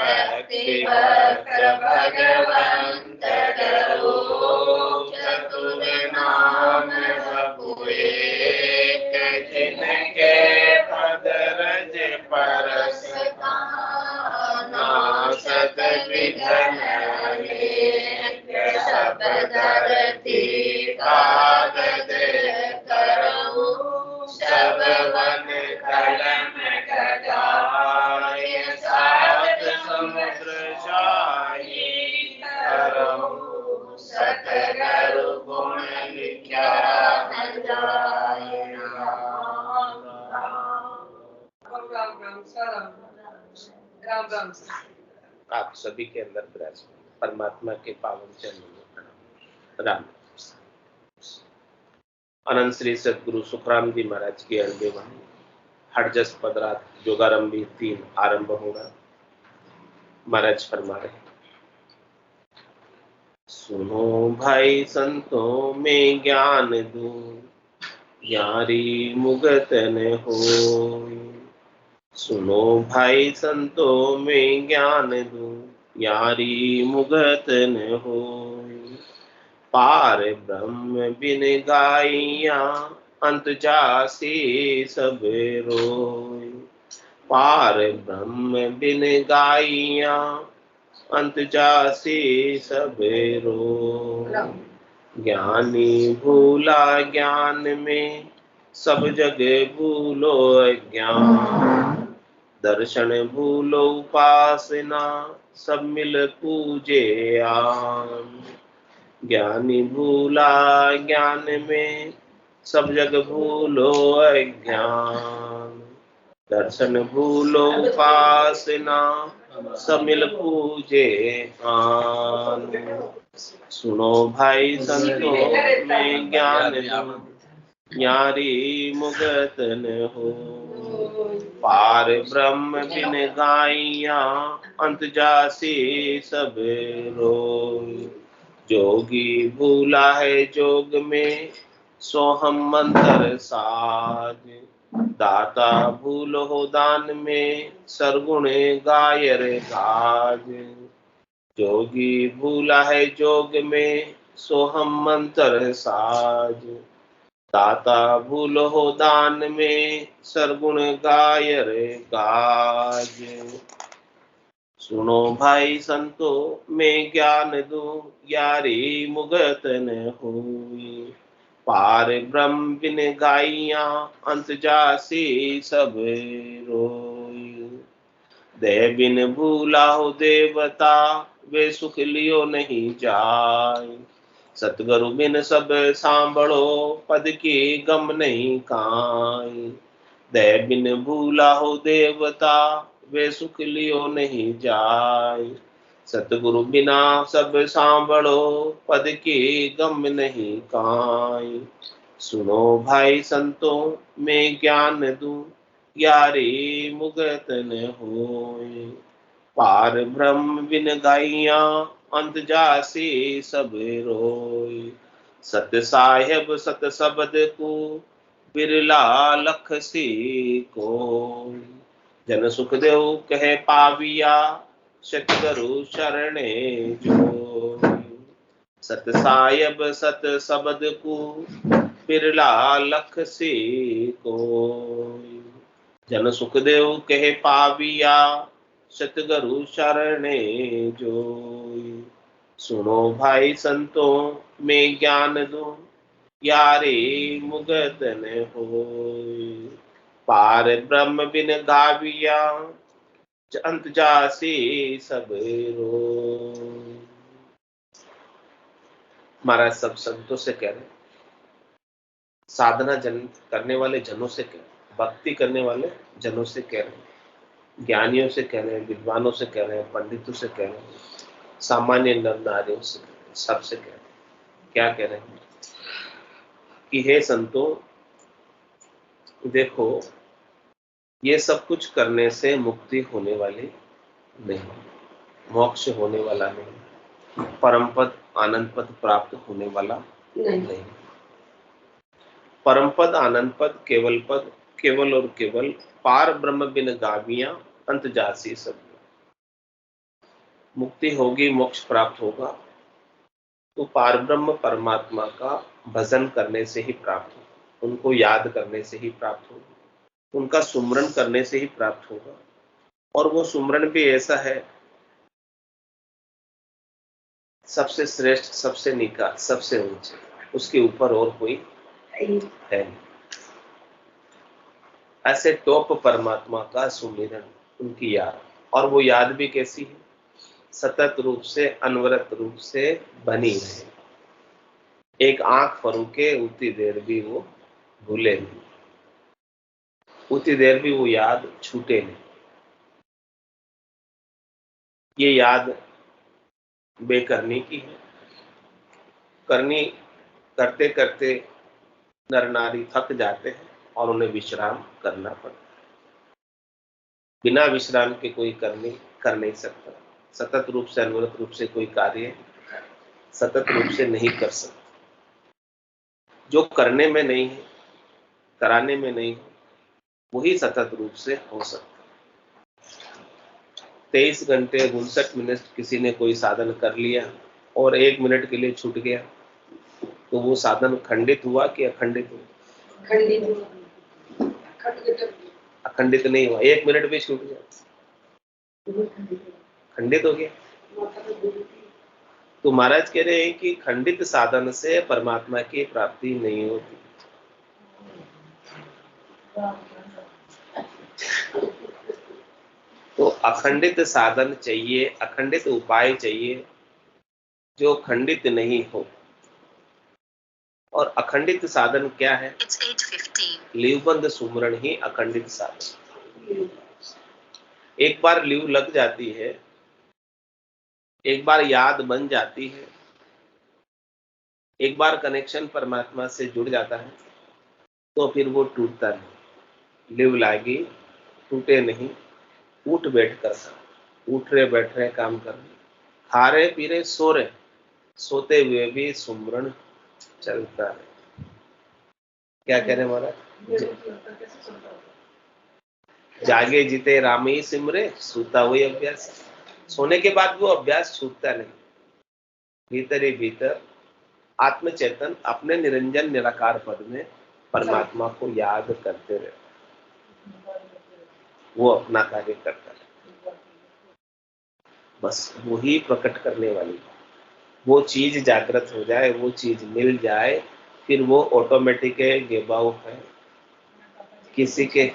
भक्ति भक्त भगवंत डरो, चतुर नाम बपुए जिनके पद रज परस नासत विघन सब धरती कागज करहु, सब वन कलम कटाय सात समुद्र शाही करहु, सतगुरु गुण विख्यात जाय। आप सभी के अंदर विराजमान परमात्मा के पावन चरणों में प्रणाम। राम। अनंत श्री सदगुरु सुखराम जी महाराज की अरबे वाणी हरजस पदरात जोगारंभी 3 आरंभ होगा। महाराज फरमा रहे, सुनो भाई संतों में ज्ञान दो, यारी मुगत न हो। सुनो भाई संतों में ज्ञान दो, यारी मुगत न हो। पार ब्रह्म बिन गाइया, अंत जासी सब रोय। पार ब्रह्म बिन गाइया, अंत जासी सब रोय। ज्ञानी भूला ज्ञान में, सब जग भूलो अज्ञान। दर्शन भूलो उपासना, सब मिल पूजे आन। ज्ञानी भूला ज्ञान में, सब जग भूलो अज्ञान। दर्शन भूलो उपासना, सब मिल पूजे आन। सुनो भाई संतों में ज्ञान दो, यारी मुगत न हो। पार ब्रह्म बिन गाइया, अंत जासी सब रोय। जोगी भूला है जोग में, सो हम मंत्र साज। दाता भूलो हो दान में, सरगुण गायर गाज। जोगी भूला है जोग में, सो हम मंत्र साज। दाता भूलो हो दान में, सरगुण गायर गाज। सुनो भाई संतो में ज्ञान दो, यारी मुगत न होई। पार ब्रह्म बिन गाइया, अंत जासी सब रोई। देव बिन भूला हो देवता, वे सुख लियो नहीं जाय। सतगुरु बिन सब सांभळो, पद की गम नहीं काई। देव बिन भूला हो देवता, वे सुख लियो नहीं जाय। सतगुरु बिना सब सांभळो, पद की गम नहीं काई। सुनो भाई संतों में ज्ञान दूं, यारी मुगत न होय। पार ब्रह्म बिन गाइया, अंत जासी सब रोय। सत साहेब सत शब्द को, बिरला लख सी को। जन सुख देव कहे पाविया, सतगुरु शरणे जो। सत साहेब सत शब्द को, बिरला लख सी को। जन सुख देव कहे पाविया, सतगुरु शरणे जोई। सुनो भाई संतों में ज्ञान दो, यारी मुगत न होय। पार ब्रह्म बिन गाविया, अंत जासी सब रोय। महाराज सब संतों से कह रहे, साधना जन करने वाले जनों से कह रहे, भक्ति करने वाले जनों से कह रहे, ज्ञानियों से कह रहे हैं, विद्वानों से कह रहे हैं, पंडितों से कह रहे हैं, सामान्य नर नारियों से कह रहे हैं, सबसे कह रहे हैं। क्या कह रहे हैं कि हे संतों, देखो ये सब कुछ करने से मुक्ति होने वाली नहीं, मोक्ष होने वाला नहीं, परम पद आनंद पद प्राप्त होने वाला नहीं। परम पद आनंद पद केवल पद, केवल और केवल पार ब्रह्म बिन गाविया, अंत जासी सब। मुक्ति होगी, मोक्ष प्राप्त होगा, तो पारब्रह्म परमात्मा का भजन करने से ही प्राप्त होगा, उनको याद करने से ही प्राप्त होगा, उनका सुमरन करने से ही प्राप्त होगा। और वो सुमरन भी ऐसा है, सबसे श्रेष्ठ, सबसे निका, सबसे ऊंचे, उसके ऊपर और कोई है नहीं। ऐसे टॉप परमात्मा का सुमिरन, उनकी याद। और वो याद भी कैसी है? सतत रूप से, अनवरत रूप से बनी रहे। एक आंख फरूके उतनी देर भी वो भूले नहीं, उतनी देर भी वो याद छूटे नहीं। ये याद बेकरनी की है। करनी करते करते नर नारी थक जाते हैं और उन्हें विश्राम करना पड़ता है। बिना विश्राम के कोई करनी कर नहीं सकता। सतत रूप से, अनवरत रूप से कोई कार्य सतत रूप से नहीं कर सकता। जो करने में नहीं है, कराने में नहीं है, वही सतत रूप से हो सकता। 23 घंटे 59 मिनट किसी ने कोई साधन कर लिया और 1 मिनट के लिए छूट गया, तो वो साधन खंडित हुआ कि अखंडित हुआ? खंडित हुआ। अखंडित नहीं हुआ, 1 मिनट भी छूट गया, खंडित हो गया। तो महाराज कह रहे हैं कि खंडित साधन से परमात्मा की प्राप्ति नहीं होती। तो अखंडित साधन चाहिए, अखंडित उपाय चाहिए जो खंडित नहीं हो। और अखंडित साधन क्या है? लिवबंद सुमरण ही अखंडित साधन। एक बार लिव लग जाती है, एक बार याद बन जाती है, एक बार कनेक्शन परमात्मा से जुड़ जाता है, तो फिर वो टूटता नहीं। लिव लागी टूटे नहीं, उठ बैठ कर, उठ रहे बैठ रहे काम कर रहे, खा रहे पी रहे सो रहे, सोते हुए भी सुमरण चलता है। क्या कह रहे महाराज? जागे जीते राम ही सिमरे, सूता हुई अभ्यास। सोने के बाद वो अभ्यास छूटता नहीं। भीतर ही भीतर आत्मचेतन अपने निरंजन निराकार पद में परमात्मा को याद करते रहे, वो अपना कार्य करता है। बस वही प्रकट करने वाली, वो चीज जागृत हो जाए, वो चीज मिल जाए, फिर वो ऑटोमेटिक है, गेबाउ है। किसी के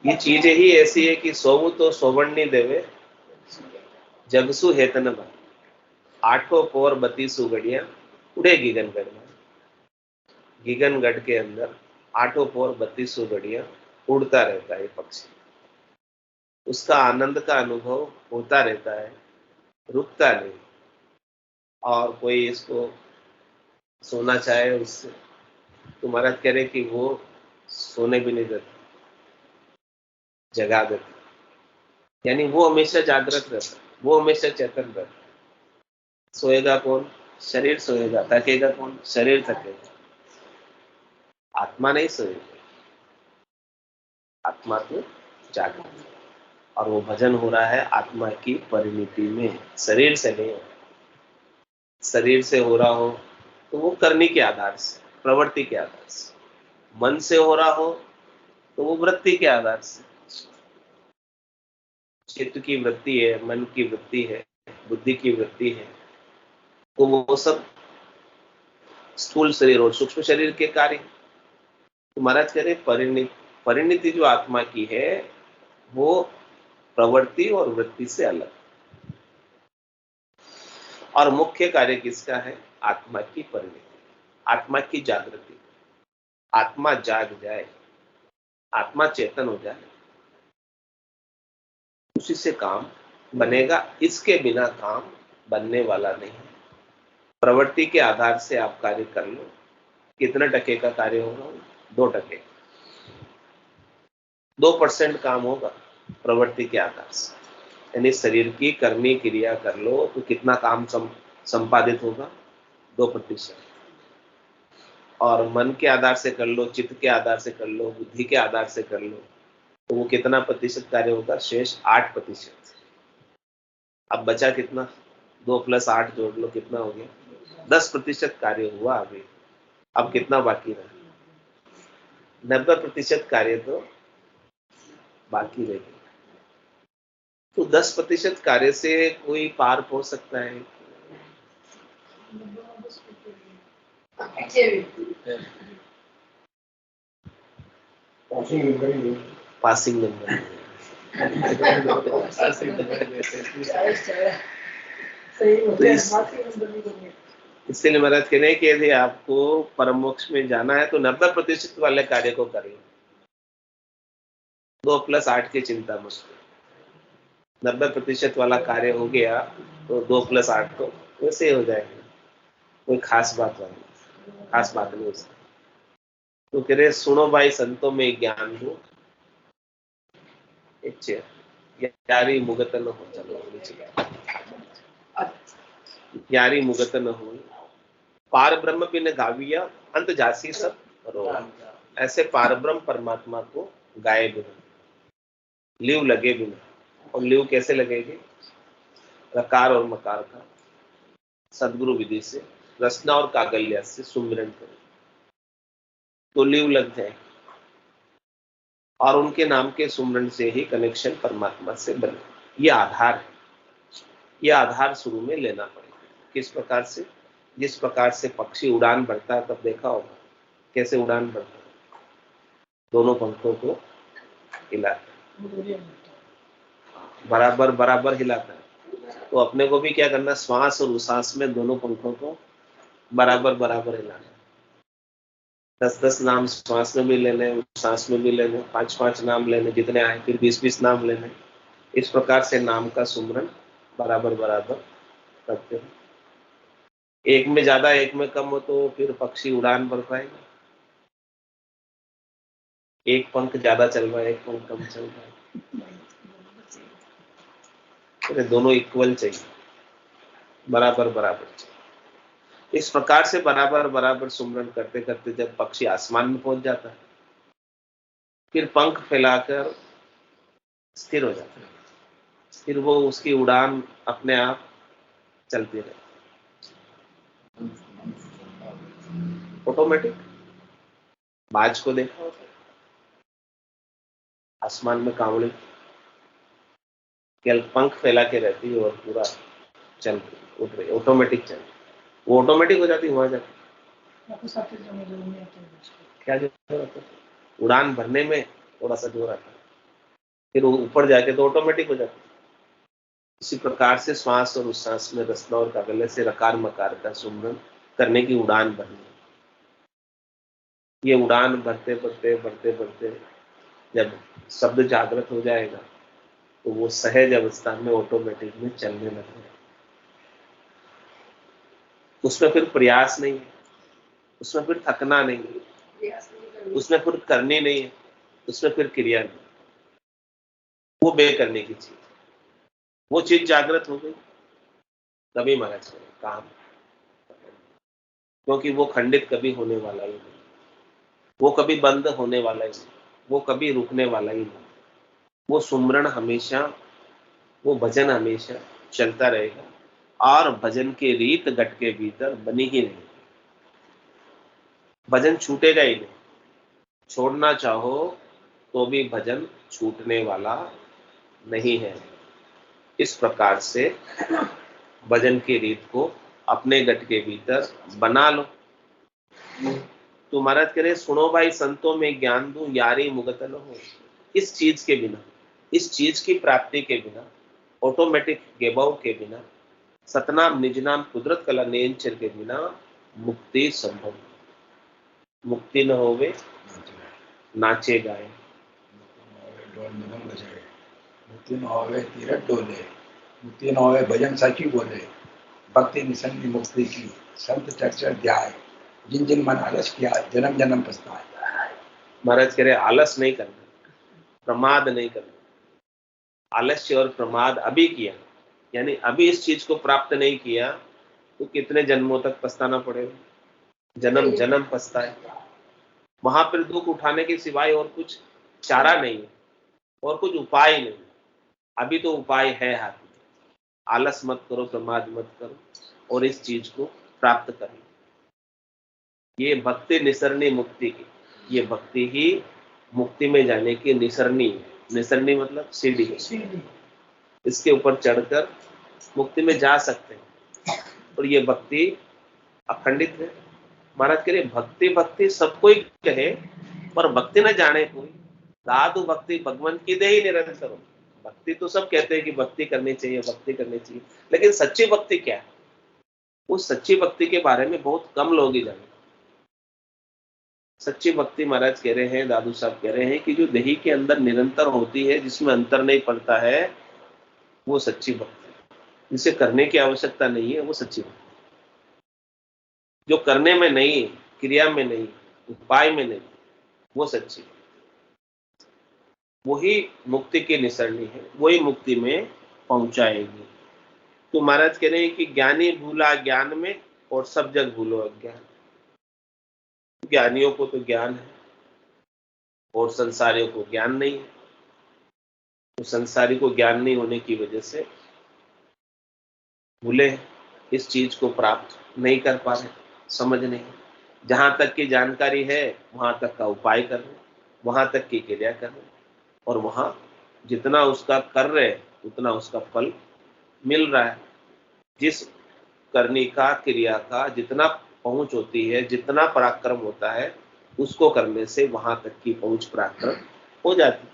ये चीज ही ऐसी है कि सोवु तो सोवण्णी देवे, जगसु हेतन बन। 8 पोर 32 घड़ियां उड़े गिगनगढ़ में। गिगनगढ़ के अंदर 8 पोर 32 घड़ियां उड़ता रहता है पक्षी। उसका आनंद का अनुभव होता रहता है, रुकता नहीं। और कोई इसको सोना चाहे उससे, तो महाराज कह रहे कि वो सोने भी नहीं देता, जगा देता। यानी वो हमेशा जागृत रहता, वो हमेशा चेतन रहता। सोएगा कौन? शरीर सोएगा। थकेगा कौन? शरीर थकेगा। आत्मा नहीं सोएगी, आत्मा तो जागृत। और वो भजन हो रहा है आत्मा की परिणति में, शरीर से नहीं। शरीर से हो रहा हो तो वो करनी के आधार से, प्रवृत्ति के आधार से। मन से हो रहा हो तो वो वृत्ति के आधार से। चित्त की वृत्ति है, मन की वृत्ति है, बुद्धि की वृत्ति है, तो वो सब स्थूल शरीर और सूक्ष्म शरीर के कार्य। तो महाराज कह रहे परिणति जो आत्मा की है वो प्रवृत्ति और वृत्ति से अलग। और मुख्य कार्य किसका है? आत्मा की परिणति, आत्मा की जागृति। आत्मा जाग जाए, आत्मा चेतन हो जाए, उसी से काम बनेगा। इसके बिना काम बनने वाला नहीं। प्रवृत्ति के आधार से आप कार्य कर लो, कितने टके का कार्य होगा? 2%, 2% काम होगा प्रवृत्ति के आधार से। यानी शरीर की कर्मी क्रिया कर लो तो कितना काम संपादित होगा? 2%। और मन के आधार से कर लो, चित्त के आधार से कर लो, बुद्धि के आधार से कर लो, तो वो कितना प्रतिशत कार्य होगा? शेष 8%। अब बचा कितना? 2 + 8 जोड़ लो, कितना हो गया? 10% कार्य हुआ अभी। अब कितना बाकी रहा? 90% कार्य तो बाकी रह गया। तो 10% कार्य से कोई पार हो सकता है? Passing number. इसलिए महाराज कह रहे हैं कि यदि आपको परम मोक्ष में जाना है तो 90% वाले कार्य को कर लो। 2 + 8 की चिंता मत करो। 90% वाला कार्य हो गया तो 2 + 8 तो वैसे ही हो जाएगा। कोई खास बात नहीं हो सकती। तो कह रहे सुनो भाई संतों में ज्ञान हो, यारी मुगत न हो। चलो यारी मुगत न हो, पार ब्रह्म बिन गाविया अंत जासी सब रो। ऐसे पार ब्रह्म परमात्मा को गाए बिना, लिव लगे बिना। और लिव कैसे लगेगी? रकार और मकार का सदगुरु विधि से, रसना और कागल्य से सुमिरन करो तो लिव लग जाए। और उनके नाम के सुमिरन से ही कनेक्शन परमात्मा से बने। ये आधार है। ये आधार शुरू में लेना पड़ेगा। किस प्रकार से? जिस प्रकार से पक्षी उड़ान भरता है, तब देखा होगा कैसे उड़ान भरता है, दोनों पंखों को हिलाता है, बराबर बराबर हिलाता है। तो अपने को भी क्या करना? श्वास और उश्वास में दोनों पंखों को बराबर बराबर हिलाना। 10-10 नाम श्वास में भी लेने, उश्वास में भी लेने, 5-5 नाम लेने, जितने आए, फिर 20-20 नाम लेने। इस प्रकार से नाम का सुमरन बराबर बराबर करते हैं। एक में ज्यादा एक में कम हो तो फिर पक्षी उड़ान भर पाएगा। एक पंख ज्यादा चल रहा है, एक पंख कम चल रहा है, दोनों इक्वल चाहिए, बराबर बराबर चाहिए। इस प्रकार से बराबर बराबर सुमरन करते करते जब पक्षी आसमान में पहुंच जाता है, फिर पंख फैलाकर स्थिर हो जाता है। फिर वो उसकी उड़ान अपने आप चलती रहती, ऑटोमेटिक। बाज को देखा होता है आसमान में, कावड़ी केवल पंख फैला के रहती है और पूरा चल उठ रही, ऑटोमेटिक चल, वो ऑटोमेटिक हो जाती है। वहां जाती क्या जरूरत है? उड़ान भरने में थोड़ा सा जोर आता है, फिर ऊपर जाके तो ऑटोमेटिक हो जाता है। इसी प्रकार से श्वास और उश्वास में रसना और कागल्य से रकार मकार का सुमरन करने की उड़ान भरनी। ये उड़ान भरते भरते भरते भरते जब शब्द जागृत हो जाएगा तो वो सहज अवस्था में ऑटोमेटिक में चलने लगेगा। उसमें फिर प्रयास नहीं है, उसमें फिर थकना नहीं है, उसमें फिर करनी नहीं है, उसमें फिर क्रिया नहीं। वो बे करने की चीज, वो चीज जागृत हो गई तभी महाराज काम, क्योंकि वो खंडित कभी होने वाला ही नहीं, वो कभी बंद होने वाला ही नहीं, वो कभी रुकने वाला ही नहीं। वो सुमरन हमेशा, वो भजन हमेशा चलता रहेगा। और भजन की रीत गट के भीतर बनी ही नहीं, भजन छूटेगा ही नहीं। छोड़ना चाहो तो भी भजन छूटने वाला नहीं है। इस प्रकार से भजन की रीत को अपने गट के भीतर बना लो। तो महाराज कह रहे सुनो भाई संतों में ज्ञान दूं, यारी मुगत न हो। इस चीज के बिना, इस चीज की प्राप्ति के बिना, ऑटोमेटिक गेबाव के बिना, सतनाम निजनाम कुदरत कला नेंचर के बिना मुक्ति संभव। मुक्ति न होवे नाचे गाए, मुक्ति न होवे तीरथ डोले, मुक्ति न होवे भजन साची बोले, भक्ति निसंगी मुक्ति की संत चर्चा ध्याय, जिन जिन मन आलस किया जन्म जन्म पछताए। महाराज कह रहे आलस नहीं करना, प्रमाद नहीं करना। आलस्य और प्रमाद अभी किया, यानी अभी इस चीज को प्राप्त नहीं किया तो कितने जन्मों तक पछताना पड़ेगा, जन्म जन्म पछताए। वहां पर दुख उठाने के सिवाय और कुछ चारा नहीं है और कुछ उपाय नहीं। अभी तो उपाय है हाथ में, आलस मत करो, प्रमाद मत करो और इस चीज को प्राप्त करो। ये भक्ति निसरणी मुक्ति की, ये भक्ति ही मुक्ति में जाने की निसरणी है। निसरणी मतलब सीढ़ी है, इसके ऊपर चढ़कर मुक्ति में जा सकते हैं। और ये भक्ति अखंडित है। महाराज कह रहे भक्ति भक्ति सब कोई कहे पर भक्ति न जाने कोई, साधु भक्ति भगवान की दे ही निरंतर हो। भक्ति तो सब कहते हैं कि भक्ति करनी चाहिए, भक्ति करनी चाहिए, लेकिन सच्ची भक्ति क्या है? उस सच्ची भक्ति के बारे में बहुत कम लोग ही जाने। सच्ची भक्ति महाराज कह रहे हैं, दादू साहब कह रहे हैं कि जो देही के अंदर निरंतर होती है, जिसमें अंतर नहीं पड़ता है, वो सच्ची भक्ति है। जिसे करने की आवश्यकता नहीं है, वो सच्ची भक्ति। जो करने में नहीं, क्रिया में नहीं, उपाय में नहीं, वो सच्ची, वही मुक्ति की निसरणी है, वही मुक्ति में पहुंचाएगी। तो महाराज कह रहे हैं कि ज्ञानी भूला ज्ञान में और सब जग भूलो अज्ञान। ज्ञानियों को तो ज्ञान है और संसारियों को ज्ञान नहीं है। तो संसारी को ज्ञान नहीं होने की वजह से भूले, इस चीज को प्राप्त नहीं कर पा रहे, समझ नहीं। जहां तक की जानकारी है वहां तक का उपाय कर रहे, वहां तक की क्रिया कर रहे, और वहां जितना उसका कर रहे उतना उसका फल मिल रहा है। जिस करनी का, क्रिया का जितना पहुंच होती है, जितना पराक्रम होता है, उसको करने से वहां तक की पहुंच पराक्रम हो जाती है।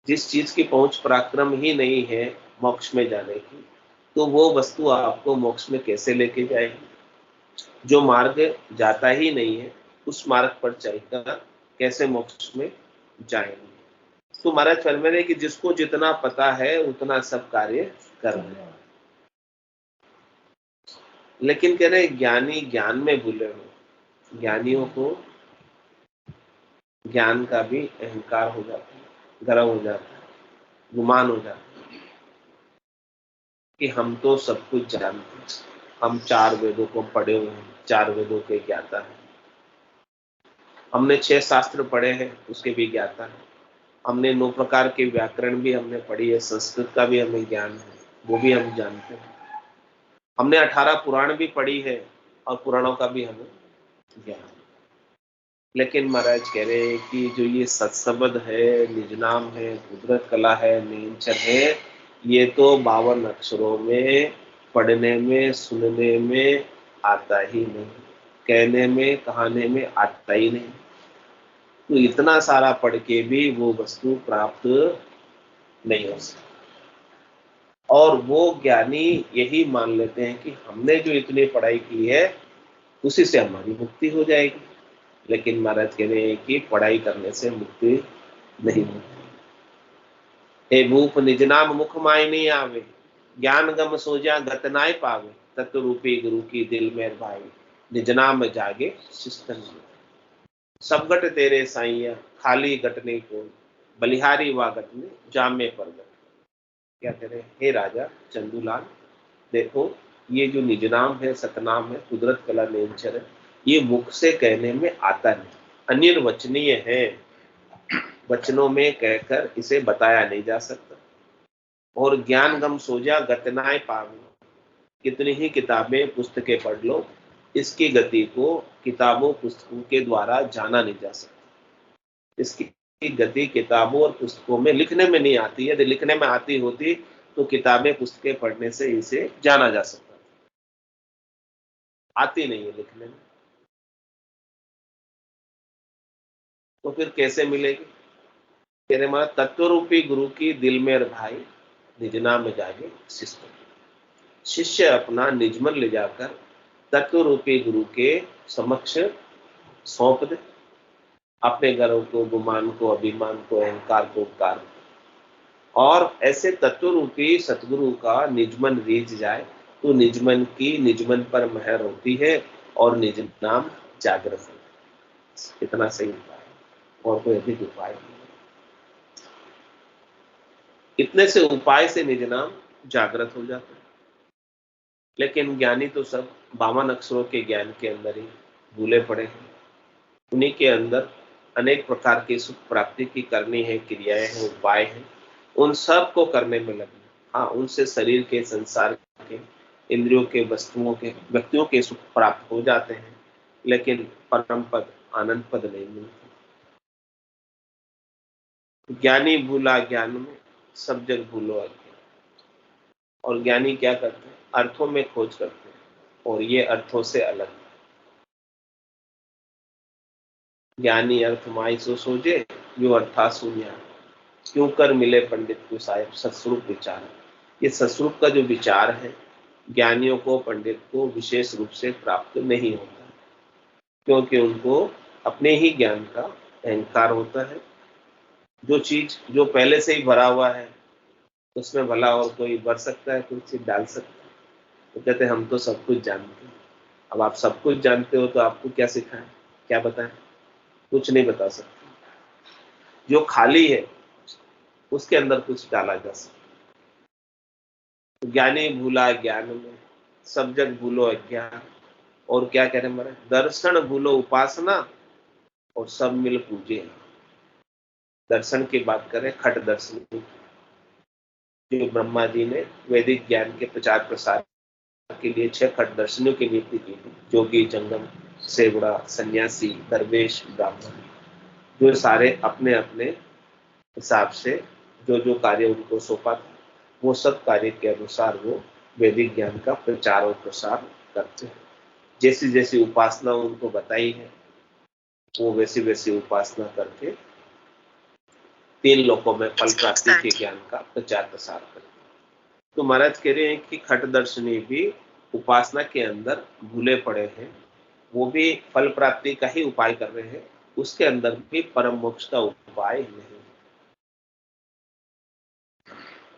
जिस चीज की पहुंच पराक्रम ही नहीं है मोक्ष में जाने की, तो वो वस्तु आपको मोक्ष में कैसे लेके जाएगी? जो मार्ग जाता ही नहीं है, उस मार्ग पर चलकर कैसे मोक्ष में जाएंगे? तो महाराज फरमाते हैं कि जिसको जितना पता है उतना सब कार्य कर रहे हैं। लेकिन कह रहे ज्ञानी ज्ञान में भूले हो। ज्ञानियों को ज्ञान का भी अहंकार हो जाता है, गर्व हो जाता है, गुमान हो जाता है कि हम तो सब कुछ जानते हैं, हम 4 वेदों को पढ़े हुए हैं, 4 वेदों के ज्ञाता हैं, हमने 6 शास्त्र पढ़े हैं, उसके भी ज्ञाता हैं, हमने 9 प्रकार के व्याकरण भी हमने पढ़ी है, संस्कृत का भी हमें ज्ञान है, वो भी हम जानते हैं, हमने 18 पुराण भी पढ़ी है और पुराणों का भी हमें ज्ञान। लेकिन महाराज कह रहे हैं कि जो ये सत्सबद है, निजनाम है, कुदरत कला है, नींचर है, ये तो 52 अक्षरों में पढ़ने में, सुनने में आता ही नहीं, कहने में, कहाने में आता ही नहीं। तो इतना सारा पढ़ के भी वो वस्तु प्राप्त नहीं हो सकती। और वो ज्ञानी यही मान लेते हैं कि हमने जो इतनी पढ़ाई की है उसी से हमारी मुक्ति हो जाएगी। लेकिन महाराज कह रहे हैं कि पढ़ाई करने से मुक्ति नहीं होती। हे भूप निज नाम मुख माय नहीं आवे, ज्ञान गम सोजा गत नाय पावे, तत्व रूपी गुरु की दिल में भाई, निज नाम जागे शिस्तन। सब गट तेरे साइया खाली गटने को, बलिहारी वा गटने जामे पर गट। क्या कह रहे? हे राजा चंदूलाल, देखो ये जो निज नाम है, सतनाम है, कुदरत कला नेचर है, ये मुख से कहने में आता नहीं, अनिर्वचनीय है, वचनों में कहकर इसे बताया नहीं जा सकता। और ज्ञान गम सोजा गतनाय पावे, कितनी ही किताबें पुस्तकें पढ़ लो, इसकी गति को किताबों पुस्तकों के द्वारा जाना नहीं जा सकता। इसकी गति किताबों और पुस्तकों में लिखने में नहीं आती है। यदि लिखने में आती होती तो किताबें पुस्तकें पढ़ने से इसे जाना जा सकता, आती नहीं है लिखने में, तो फिर कैसे मिलेगी? कह रहे हमारा तत्व रूपी गुरु की दिल में भाई, निज नाम में जागे शिष्य। शिष्य अपना निजमन ले जाकर तत्व रूपी गुरु के समक्ष सौंप दे, अपने गर्व को, गुमान को, अभिमान को, अहंकार को, उपकार, और ऐसे तत्व रूपी सतगुरु का निजमन रीझ जाए तो निजमन की निजमन पर मेहर होती है और निज नाम जागृत है। इतना सही उपाय और कोई अधिक उपाय नहीं। इतने से उपाय से निज नाम जागृत हो जाता है। लेकिन ज्ञानी तो सब 52 अक्षरों के ज्ञान के अंदर ही भूले पड़े हैं। उन्हीं के अंदर अनेक प्रकार की सुख प्राप्ति की करनी है, क्रियाएं हैं, उपाय हैं, उन सब को करने में लगना। हाँ, उनसे शरीर के, संसार के, इंद्रियों के, वस्तुओं के, व्यक्तियों के सुख प्राप्त हो जाते हैं, लेकिन परम पद, आनंद पद नहीं मिलता। ज्ञानी भूला ज्ञान में, सब जग भूलो अज्ञान। और ज्ञानी क्या करते हैं? अर्थों में खोज करते हैं, और ये अर्थों से अलग है। ज्ञानी अर्थ माई सो सोजे, जो अर्था शून्य, क्यों कर मिले पंडित को साहेब सत्स्वरूप विचार। ये सत्स्वरूप का जो विचार है, ज्ञानियों को, पंडित को विशेष रूप से प्राप्त नहीं होता, क्योंकि उनको अपने ही ज्ञान का अहंकार होता है। जो चीज जो पहले से ही भरा हुआ है, उसमें भला और कोई भर सकता है, कोई चीज डाल सकता है। तो कहते हैं हम तो सब कुछ जानते हैं। अब आप सब कुछ जानते हो तो आपको क्या सिखाएं, क्या बताएं? कुछ नहीं बता सकते। जो खाली है उसके अंदर कुछ डाला जा सकता। ज्ञानी भूला ज्ञान में, सब जग भूलो अज्ञान। और क्या कह रहे महाराज? दर्शन भूलो उपासना, और सब मिल पूजे। दर्शन की बात करें, खट दर्शन की, जो ब्रह्मा जी ने वैदिक ज्ञान के प्रचार प्रसार के लिए 6 खट दर्शनों की नियुक्ति की थी। जोगी, जंगम, सेवड़ा, सन्यासी, दरवेश, ब्राह्मण, जो सारे अपने अपने हिसाब से जो जो कार्य उनको सौंपा था, वो सब कार्य के अनुसार वो वैदिक ज्ञान का प्रचार और प्रसार करते हैं। जैसी जैसी उपासना उनको बताई है, वो वैसी वैसी उपासना करके 3 लोकों में फल प्राप्ति के ज्ञान का प्रचार प्रसार करते हैं। तो महाराज कह रहे हैं कि खट दर्शनी भी उपासना के अंदर भूले पड़े हैं, वो भी फल प्राप्ति का ही उपाय कर रहे हैं, उसके अंदर भी परम मोक्ष का उपाय नहीं।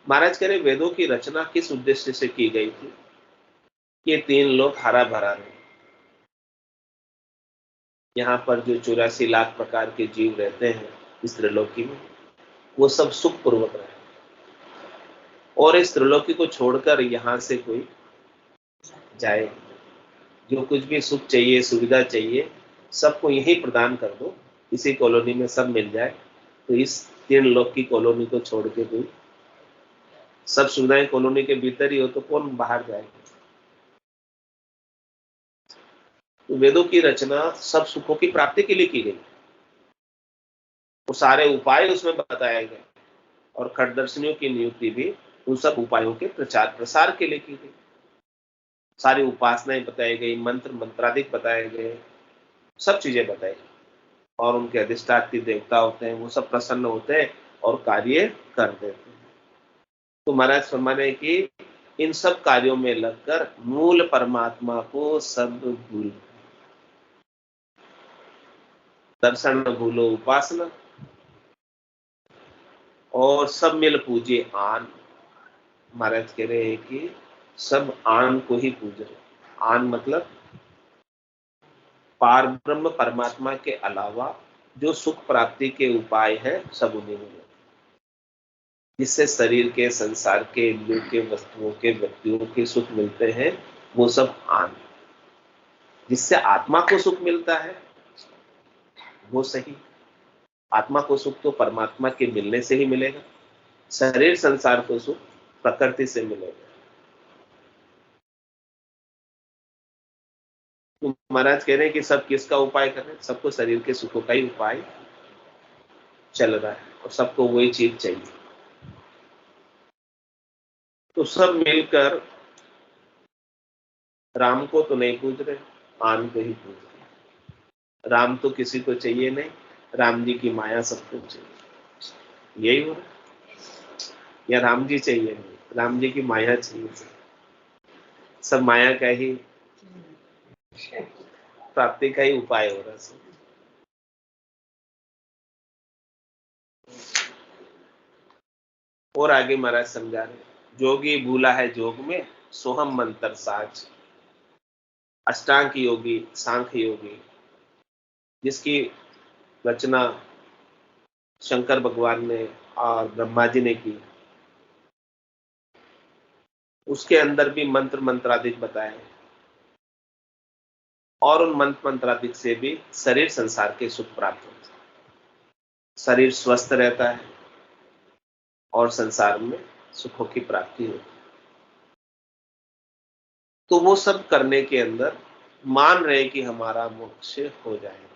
महाराज कह रहे वेदों की रचना किस उद्देश्य से की गई थी? ये 3 लोग हरा भरा रहे। यहाँ पर जो 84 लाख प्रकार के जीव रहते हैं इस त्रिलोकी में, वो सब सुख पूर्वक रहे, और इस त्रिलोकी को छोड़कर यहाँ से कोई जाए। जो कुछ भी सुख चाहिए, सुविधा चाहिए, सबको यही प्रदान कर दो, इसी कॉलोनी में सब मिल जाए। तो इस 3 लोक की कॉलोनी को छोड़ के कोई, सब सुविधाएं कॉलोनी के भीतर ही हो तो कौन बाहर जाएगा? तो वेदों की रचना सब सुखों की प्राप्ति के लिए की गई, वो सारे उपाय उसमें बताए गए, और खटदर्शनियों की नियुक्ति भी उन सब उपायों के प्रचार प्रसार के लिए की गई। सारी उपासनाएं बताई गई, मंत्र मंत्राधिक बताए गए, सब चीजें बताई गई, और उनके अधिष्ठात्री देवता होते हैं, वो सब प्रसन्न होते हैं और कार्य कर देते हैं। तो महाराज फरमाने कि इन सब कार्यों में लगकर मूल परमात्मा को सब भूल, दर्शन भूलो उपासना, और सब मिल पूजे आन। महाराज कह रहे हैं कि सब आन को ही पूज रहे। आन मतलब पार ब्रह्म परमात्मा के अलावा जो सुख प्राप्ति के उपाय है, सब उन्हीं में, जिससे शरीर के, संसार के, इंद्रियों के, वस्तुओं के, व्यक्तियों के सुख मिलते हैं, वो सब आन। जिससे आत्मा को सुख मिलता है वो सही। आत्मा को सुख तो परमात्मा के मिलने से ही मिलेगा, शरीर संसार को सुख प्रकृति से मिलेगा। तो महाराज कह रहे हैं कि सब किसका उपाय कर रहे हैं? सबको शरीर के सुखों का ही उपाय चल रहा है, और सबको वही चीज चाहिए। तो सब मिलकर राम को तो नहीं पूज रहे, आन को ही पूज रहे। राम तो किसी को चाहिए नहीं, राम जी की माया सबको चाहिए। यही हो रहा है, या राम जी चाहिए नहीं, राम जी की माया चाहिए। सब माया का ही प्राप्ति का ही उपाय हो रहा है। और आगे महाराज समझा रहे, जोगी भूला है जोग में, सोहम मंत्र साज। अष्टांग योगी, सांख्य योगी, जिसकी रचना शंकर भगवान ने और ब्रह्मा जी ने की, उसके अंदर भी मंत्र मंत्रादिक बताए और उन मंत्र मंत्रादिक से भी शरीर संसार के सुख प्राप्त होते हैं, शरीर स्वस्थ रहता है और संसार में सुखों की प्राप्ति होती है। तो वो सब करने के अंदर मान रहे कि हमारा मोक्ष हो जाएगा।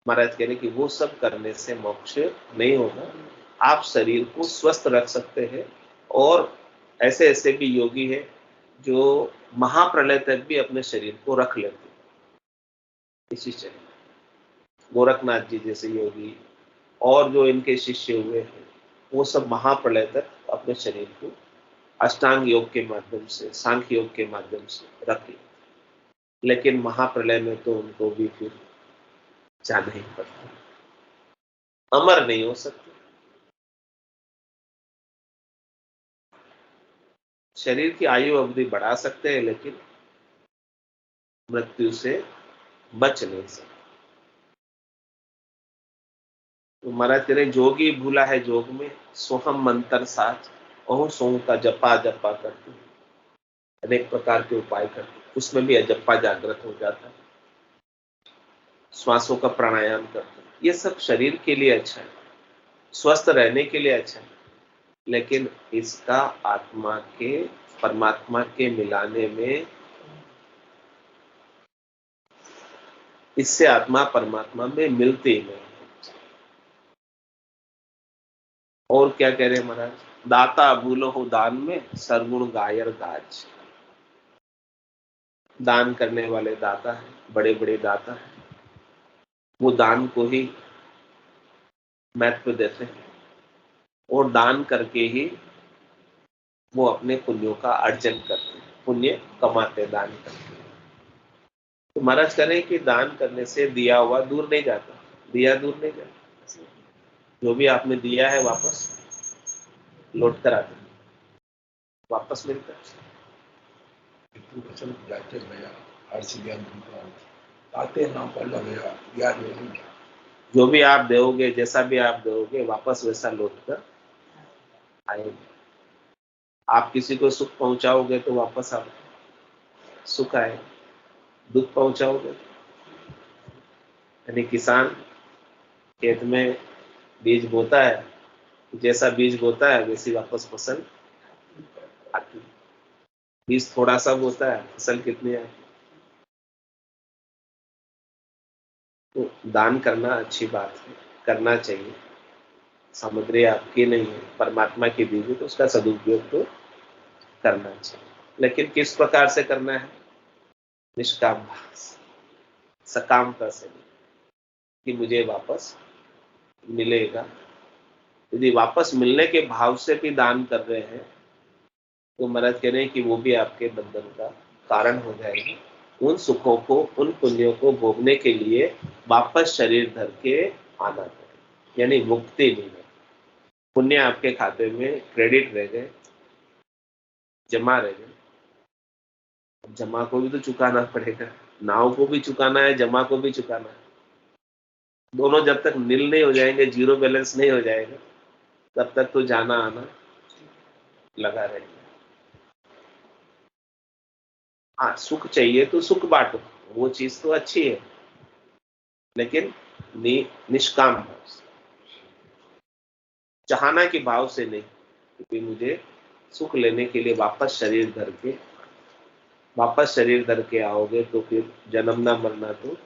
महाराज कह रहे कि वो सब करने से मोक्ष नहीं होगा, आप शरीर को स्वस्थ रख सकते हैं। और ऐसे ऐसे भी योगी हैं जो महाप्रलय तक भी अपने शरीर को रख लेते हैं इसी शरीर। गोरखनाथ जी जैसे योगी और जो इनके शिष्य हुए हैं, वो सब महाप्रलय तक अपने शरीर को अष्टांग योग के माध्यम से, सांख्य योग के माध्यम से रख लेते, लेकिन महाप्रलय में तो उनको भी फिर जाना ही पड़ता, अमर नहीं हो सकते। शरीर की आयु अवधि बढ़ा सकते हैं लेकिन मृत्यु से बच नहीं सकते। तो महाराज कह रहे जोगी भूला है जोग में, सोहम मंत्र साथ और सोह का जपा जपा करते हैं, अनेक प्रकार के उपाय करते हैं, उसमें भी अजप्पा जागृत हो जाता है। श्वासों का प्राणायाम करते हैं, ये सब शरीर के लिए अच्छा है, स्वस्थ रहने के लिए अच्छा है, लेकिन इसका आत्मा के परमात्मा के मिलाने में, इससे आत्मा परमात्मा में मिलते ही नहीं। और क्या कह रहे हैं महाराज, दाता भूलो हो दान में, सरगुण गायर गाज। दान करने वाले दाता है, बड़े बड़े दाता है, वो दान को ही महत्व देते हैं और दान करके ही वो अपने पुण्यों का अर्जन करते हैं, पुण्य कमाते दान करते हैं। तो महाराज कह रहे हैं कि दान करने से दिया हुआ दूर नहीं जाता, दिया दूर नहीं जाता, जो भी आपने दिया है वापस लौट कर आता, वापस मिलता है। जाते भैया हर्ष ज्ञान आते नाम पर भैया याद नहीं। जो भी आप दोगे, जैसा भी आप दोगे, वापस वैसा लौट कर आएगा। आप किसी को सुख पहुंचाओगे तो वापस आप सुख आएगा, दुख पहुंचाओगे। यानी किसान खेत में बीज बोता है, जैसा बीज बोता है वैसी वापस फसल आती है। बीज थोड़ा सा बोता है, फसल कितनी आती। तो दान करना अच्छी बात है, करना चाहिए। सामग्री आपकी नहीं है, परमात्मा की दी हुई, तो उसका सदुपयोग तो करना चाहिए, लेकिन किस प्रकार से करना है, निष्काम भाव से, सकामता से, कि मुझे वापस मिलेगा। यदि वापस मिलने के भाव से भी दान कर रहे हैं तो महाराज कह रहे हैं कि वो भी आपके बंधन का कारण हो जाएगी। उन सुखों को, उन पुण्यों को भोगने के लिए वापस शरीर धर के आना पड़ेगा, यानी मुक्ति नहीं है। पुण्य आपके खाते में क्रेडिट रह गए, जमा रह गए, जमा को भी तो चुकाना पड़ेगा, नाव को भी चुकाना है, जमा को भी चुकाना है। दोनों जब तक नील नहीं हो जाएंगे, जीरो बैलेंस नहीं हो जाएगा, तब तक तो जाना आना लगा रहेगा। हाँ, सुख चाहिए तो सुख बांटो, वो चीज तो अच्छी है, लेकिन निष्काम भाव से, चाहना के भाव से नहीं, क्योंकि मुझे सुख लेने के लिए वापस शरीर धर के आओगे तो फिर जन्मना मरना तो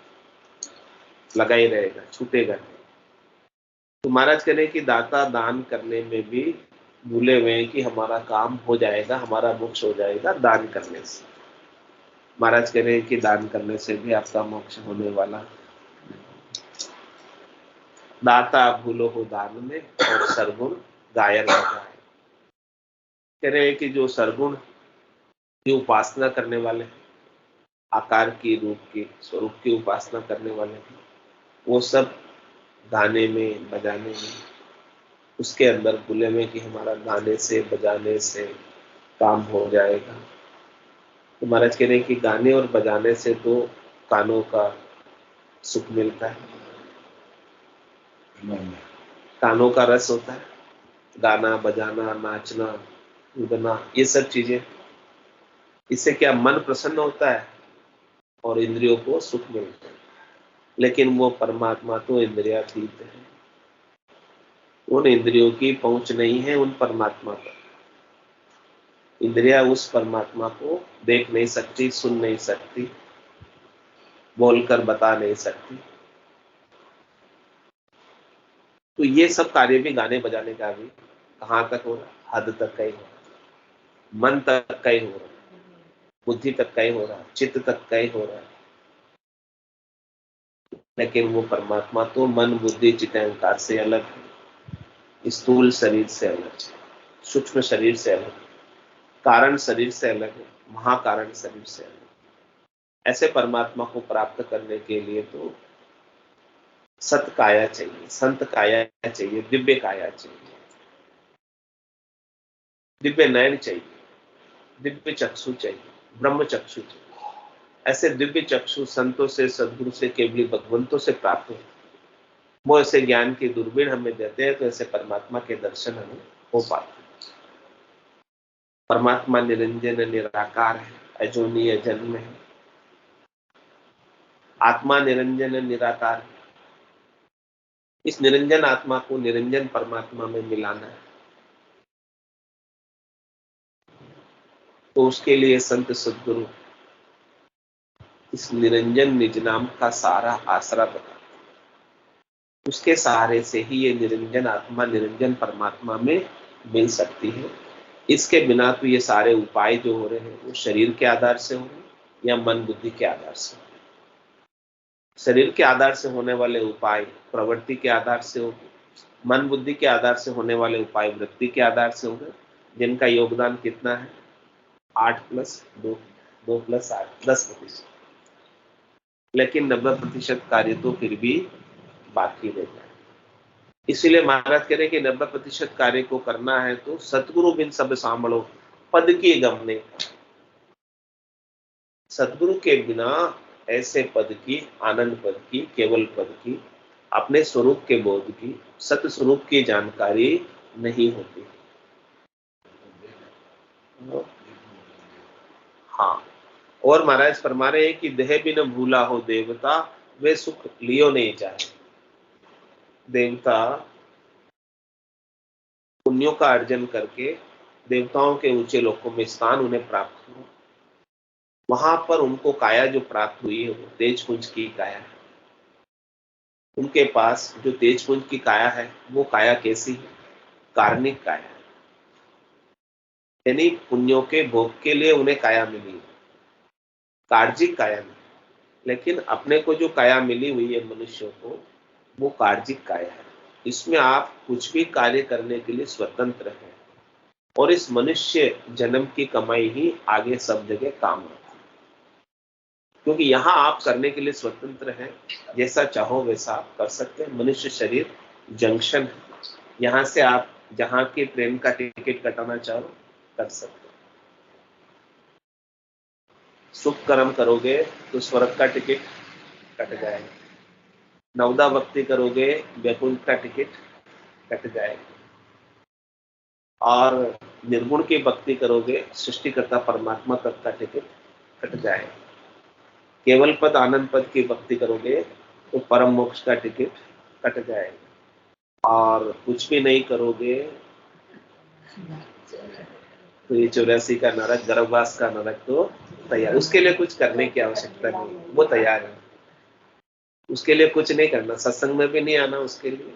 लगा ही रहेगा, छूटेगा नहीं। तो महाराज कह रहे कि दाता दान करने में भी भूले हुए हैं कि हमारा काम हो जाएगा, हमारा मोक्ष हो जाएगा दान करने से। महाराज कह रहे हैं कि दान करने से भी आपका मोक्ष होने वाला। दाता भूलो हो दान में और सरगुण गायर लगाए। कह रहे हैं कि जो सरगुण की उपासना करने वाले, आकार की, रूप की, स्वरूप की उपासना करने वाले हैं, वो सब गाने में, बजाने में, उसके अंदर भूले में कि हमारा गाने से, बजाने से काम हो जाएगा। तो महाराज कह रहे हैं कि गाने और बजाने से तो कानों का सुख मिलता है, कानों का रस होता है, गाना बजाना, नाचना, कूदना, ये सब चीजें इससे क्या मन प्रसन्न होता है और इंद्रियों को सुख मिलता है। लेकिन वो परमात्मा तो इंद्रियातीत है, उन इंद्रियों की पहुंच नहीं है उन परमात्मा पर। इंद्रिया उस परमात्मा को देख नहीं सकती, सुन नहीं सकती, बोलकर बता नहीं सकती। तो ये सब कार्य भी गाने बजाने का भी कहां तक हो रहा है? हद तक का ही हो रहा है, मन तक का ही हो रहा है, बुद्धि तक का ही हो रहा है, चित्त तक का ही हो रहा है। लेकिन वो परमात्मा तो मन बुद्धि चित्त अहंकार से अलग है, स्थूल शरीर से अलग है, सूक्ष्म शरीर से अलग है, कारण शरीर से अलग है, महाकारण शरीर से अलग है। ऐसे परमात्मा को प्राप्त करने के लिए तो सत काया चाहिए, संत काया चाहिए, दिव्य काया चाहिए, दिव्य नयन चाहिए, दिव्य चक्षु चाहिए, ब्रह्म चक्षु चाहिए। ऐसे दिव्य चक्षु संतों से, सदगुरु से, केवली भगवंतों से प्राप्त हो। वो ऐसे ज्ञान की दूरबीन हमें देते हैं तो ऐसे परमात्मा के दर्शन हमें हो पाते हैं। परमात्मा निरंजन निराकार है, अजोनी अजन्म है। आत्मा निरंजन निराकार है। इस निरंजन आत्मा को निरंजन परमात्मा में मिलाना है, तो उसके लिए संत सदगुरु इस निरंजन निज नाम का सारा आसरा बता, उसके सहारे से ही ये निरंजन आत्मा निरंजन परमात्मा में मिल सकती है। इसके बिना तो ये सारे उपाय जो हो रहे हैं वो शरीर के आधार से हो रहे हैं या मन बुद्धि के आधार से हो रहे हैं। शरीर के आधार से होने वाले उपाय प्रवृत्ति के आधार से हो गए, मन बुद्धि के आधार से होने वाले उपाय वृत्ति के आधार से हो गए, जिनका योगदान कितना है 8+2, 2+8, 10%। लेकिन 90% कार्य तो फिर भी बाकी रहता है। इसीलिए महाराज कह रहे कि 90% कार्य को करना है तो सतगुरु बिन सब सांभलो पद की गमने। सतगुरु के बिना ऐसे पद की, आनंद पद की, केवल पद की, अपने स्वरूप के बोध की, सत स्वरूप की जानकारी नहीं होती। हाँ, और महाराज फरमा रहे हैं कि देह बिन भूला हो देवता, वे सुख लियो नहीं चाहे। देवता पुण्यों का अर्जन करके देवताओं के ऊंचे लोकों में स्थान उन्हें प्राप्त हुआ, वहां पर उनको काया जो प्राप्त हुई है वो तेजपुंज की काया है। उनके पास जो तेजपुंज की काया है वो काया कैसी है? कार्मिक काया है, यानी पुण्यों के भोग के लिए उन्हें काया मिली है, कार्जिक काया नहीं। लेकिन अपने को जो काया मिली हुई है मनुष्यों को, वो कार्जिक काया है। इसमें आप कुछ भी कार्य करने के लिए स्वतंत्र हैं और इस मनुष्य जन्म की कमाई ही आगे सब जगह काम आती है, क्योंकि यहाँ आप करने के लिए स्वतंत्र हैं, जैसा चाहो वैसा आप कर सकते हैं। मनुष्य शरीर जंक्शन है, यहाँ से आप जहाँ की ट्रेन का टिकट कटाना चाहो कर सकते हैं। शुभ कर्म करोगे तो स्वर्ग का टिकट कट जाएगा, नवदा भक्ति करोगे वैकुंठ का टिकट कट जाएगा, और निर्गुण की भक्ति करोगे सृष्टिकर्ता परमात्मा तक का टिकट कट जाएगा। केवल पद आनंद पद की भक्ति करोगे तो परम मोक्ष का टिकट कट जाएगा, और कुछ भी नहीं करोगे तो ये 84 का नरक, गर्भवास का नरक तो तैयार। उसके लिए कुछ करने की आवश्यकता नहीं, वो तैयार है। उसके लिए कुछ नहीं करना, सत्संग में भी नहीं आना उसके लिए,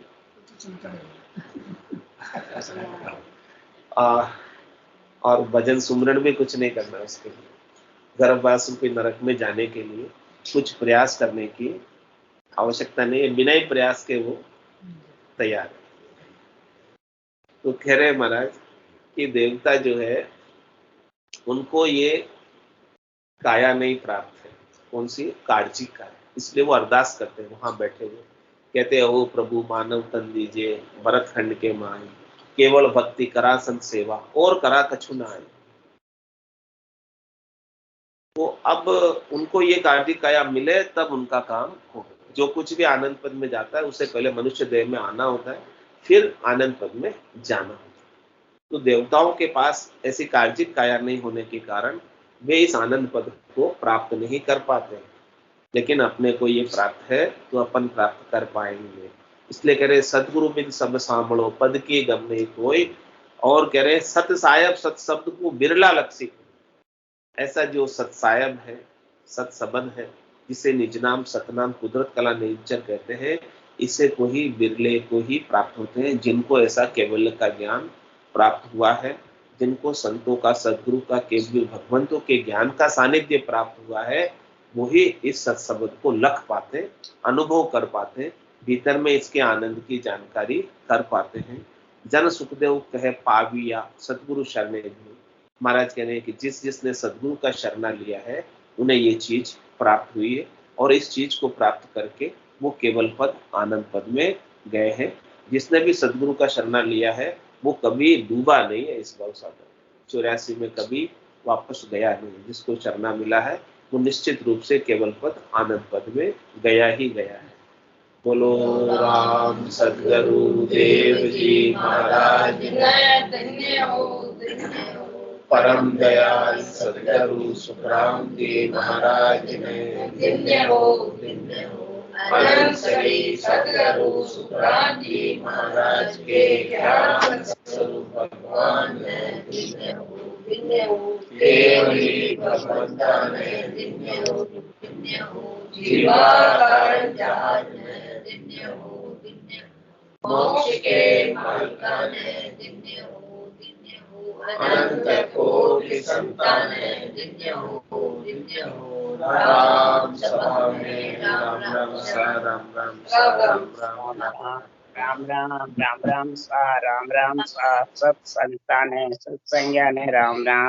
और भजन सुमरण भी कुछ नहीं करना उसके लिए। गर्भवास रूपी नरक में जाने के लिए कुछ प्रयास करने की आवश्यकता नहीं है, बिना ही प्रयास के वो तैयार है। तो कह रहे महाराज कि देवता जो है उनको ये काया नहीं प्राप्त है, कौन सी? कार्जिक काया। इसलिए वो अरदास करते हैं वहां बैठे हुए, कहते हैं ओ प्रभु मानव तन दीजिए भरत खंड के माई, केवल भक्ति करा संत सेवा और करा कछु नाय। तो अब उनको ये कार्जिक काया मिले तब उनका काम हो। जो कुछ भी आनंद पद में जाता है उससे पहले मनुष्य देह में आना होता है, फिर आनंद पद में जाना होता है। तो देवताओं के पास ऐसी कार्जिक काया नहीं होने के कारण वे इस आनंद पद को प्राप्त नहीं कर पाते। लेकिन अपने को ये प्राप्त है तो अपन प्राप्त कर पाएंगे। इसलिए कह रहे सतगुरु बिन सब सांभळो पद की गम नहीं कोई। और कह रहे सत सायब सत शब्द को बिरला लक्षित। ऐसा जो सतसायब है, सत सबद है, जिसे निज नाम सतनाम कुदरत कला निश्चर कहते हैं, इसे को ही बिरले को ही प्राप्त होते हैं जिनको ऐसा केवल का ज्ञान प्राप्त हुआ है, जिनको संतों का सदगुरु का केवल भगवंतों के ज्ञान का सानिध्य प्राप्त हुआ है, वही इस सत्सबद को लख पाते, अनुभव कर पाते, भीतर में इसके आनंद की जानकारी कर पाते हैं। जन सुखदेव कहे पाविया सतगुरु शरणे धीर। महाराज कह रहे हैं कि जिस जिसने सदगुरु का शरणा लिया है उन्हें ये चीज प्राप्त हुई है, और इस चीज को प्राप्त करके वो केवल पद आनंद पद में गए हैं। जिसने भी सदगुरु का शरणा लिया है वो कभी डूबा नहीं है इस भवसागर 84 में, कभी वापस गया नहीं। जिसको शरणा मिला है वो निश्चित रूप से केवल पद आनंद पद में गया ही गया है। बोलो राम सदगुरु देव जी महाराज धन्य हो, परम दयाल सदगुरु सुखराम जी महाराज ने धन्य हो, अनंत श्री सदगुरु सुखराम जी महाराज के ज्ञान स्वरूप भगवान ने धन्य हो, केवली भगवंता ने धन्य हो, जीवाकार जहाज ने धन्य हो, मोक्ष के मालिका ने धन्य हो, अनंत कोटि संतान धन्य हो, राम सभा में राम राम सा राम राम सा राम राम राम राम सा राम राम सा सब संतान है सत्संज्ञान है राम राम।